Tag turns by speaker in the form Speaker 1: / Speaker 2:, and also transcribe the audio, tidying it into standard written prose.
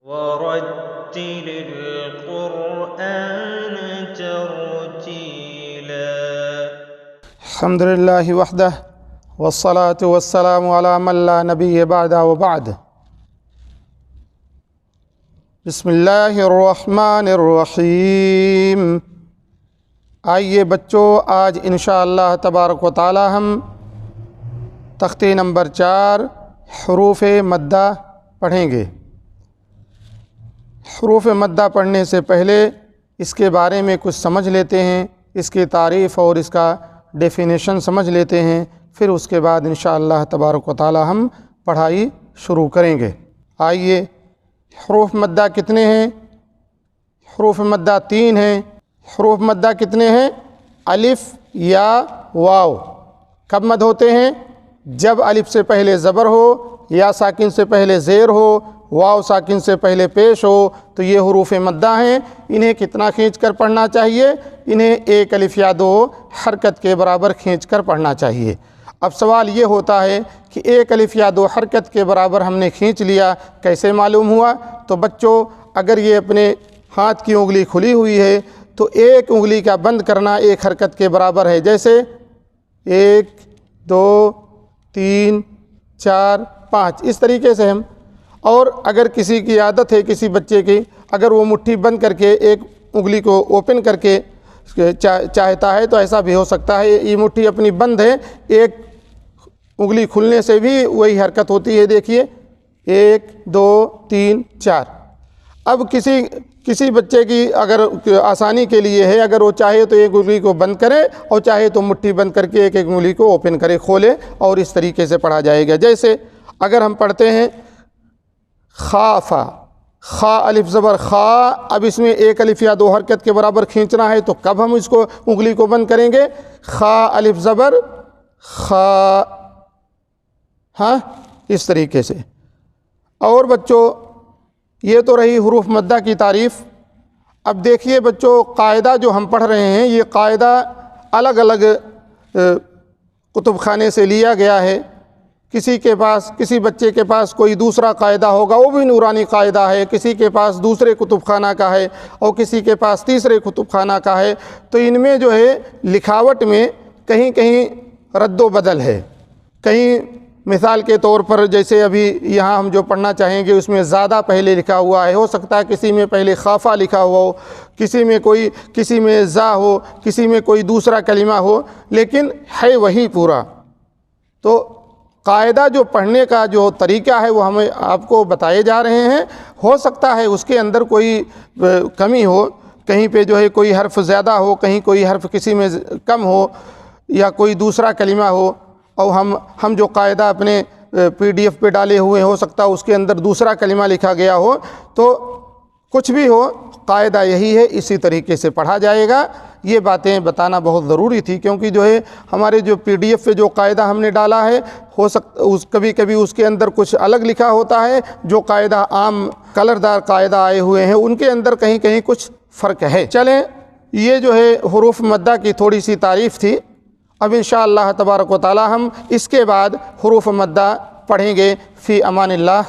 Speaker 1: ورتل القرآن ترتيلا.
Speaker 2: الحمد لله وحده والصلاة والسلام على من لا نبي بعد وبعد. بسم اللہ الرحمن الرحیم. آئیے بچوں، آج انشاءاللہ تبارک و تعالی ہم تختی نمبر 4 حروف مدہ پڑھیں گے. حروف مدہ پڑھنے سے پہلے اس کے بارے میں کچھ سمجھ لیتے ہیں، اس کی تعریف اور اس کا ڈیفینیشن سمجھ لیتے ہیں، پھر اس کے بعد انشاءاللہ تبارک و تعالی ہم پڑھائی شروع کریں گے. آئیے، حروف مدہ کتنے ہیں؟ حروف مدہ 3 ہیں. حروف مدہ کتنے ہیں؟ الف یا واو. کب مد ہوتے ہیں؟ جب الف سے پہلے زبر ہو، یا ساکن سے پہلے زیر ہو، واو ساکن سے پہلے پیش ہو، تو یہ حروف مدہ ہیں. انہیں کتنا کھینچ کر پڑھنا چاہیے؟ انہیں 1 الف یا 2 حرکت کے برابر کھینچ کر پڑھنا چاہیے. اب سوال یہ ہوتا ہے کہ 1 الف یا 2 حرکت کے برابر ہم نے کھینچ لیا، کیسے معلوم ہوا؟ تو بچوں، اگر یہ اپنے ہاتھ کی انگلی کھلی ہوئی ہے تو ایک انگلی کا بند کرنا 1 حرکت کے برابر ہے. جیسے 1 2 3 4 5 اس طریقے سے ہم. اور اگر کسی کی عادت ہے، کسی بچے کی، اگر وہ مٹھی بند کر کے ایک انگلی کو اوپن کر کے چاہتا ہے تو ایسا بھی ہو سکتا ہے. یہ مٹھی اپنی بند ہے، ایک انگلی کھلنے سے بھی وہی حرکت ہوتی ہے. دیکھیے 1 2 3 4. اب کسی بچے کی اگر آسانی کے لیے ہے، اگر وہ چاہے تو ایک انگلی کو بند کرے اور چاہے تو مٹھی بند کر کے ایک انگلی کو اوپن کرے، کھولے، اور اس طریقے سے پڑھا جائے گا. جیسے اگر ہم پڑھتے ہیں خافا، خا الف زبر خا. اب اس میں 1 الف یا 2 حرکت کے برابر کھینچنا ہے، تو کب ہم اس کو انگلی کو بند کریں گے؟ خا الف زبر خا. ہاں، اس طریقے سے. اور بچوں، یہ تو رہی حروف مدہ کی تعریف. اب دیکھیے بچوں، قاعدہ جو ہم پڑھ رہے ہیں، یہ قاعدہ الگ الگ کتب خانے سے لیا گیا ہے. کسی بچے کے پاس کوئی دوسرا قاعدہ ہوگا، وہ بھی نورانی قاعدہ ہے، کسی کے پاس دوسرے کتب خانہ کا ہے، اور کسی کے پاس تیسرے کتب خانہ کا ہے. تو ان میں جو ہے لکھاوٹ میں کہیں کہیں رد و بدل ہے. کہیں مثال کے طور پر، جیسے ابھی یہاں ہم جو پڑھنا چاہیں گے اس میں زیادہ پہلے لکھا ہوا ہے. ہو سکتا ہے کسی میں پہلے خافہ لکھا ہوا ہو، کسی میں زا ہو، کسی میں کوئی دوسرا کلمہ ہو، لیکن ہے وہی پورا. تو قاعدہ جو پڑھنے کا جو طریقہ ہے وہ ہمیں آپ کو بتائے جا رہے ہیں. ہو سکتا ہے اس کے اندر کوئی کمی ہو، کہیں پہ جو ہے کوئی حرف زیادہ ہو، کہیں کوئی حرف کسی میں کم ہو، یا کوئی دوسرا کلمہ ہو. اور ہم جو قاعدہ اپنے PDF پہ ڈالے ہوئے، ہو سکتا ہے اس کے اندر دوسرا کلمہ لکھا گیا ہو. تو کچھ بھی ہو، قاعدہ یہی ہے، اسی طریقے سے پڑھا جائے گا. یہ باتیں بتانا بہت ضروری تھی، کیونکہ جو ہے ہمارے جو PDF پہ جو قاعدہ ہم نے ڈالا ہے، ہو سکتا کبھی کبھی اس کے اندر کچھ الگ لکھا ہوتا ہے. جو قاعدہ عام کلردار قاعدہ آئے ہوئے ہیں، ان کے اندر کہیں کہیں کچھ فرق ہے. چلیں، یہ جو ہے حروف مدہ کی تھوڑی سی تعریف تھی. اب انشاءاللہ تبارک و تعالی ہم اس کے بعد حروف مدہ پڑھیں گے. فی امان اللہ.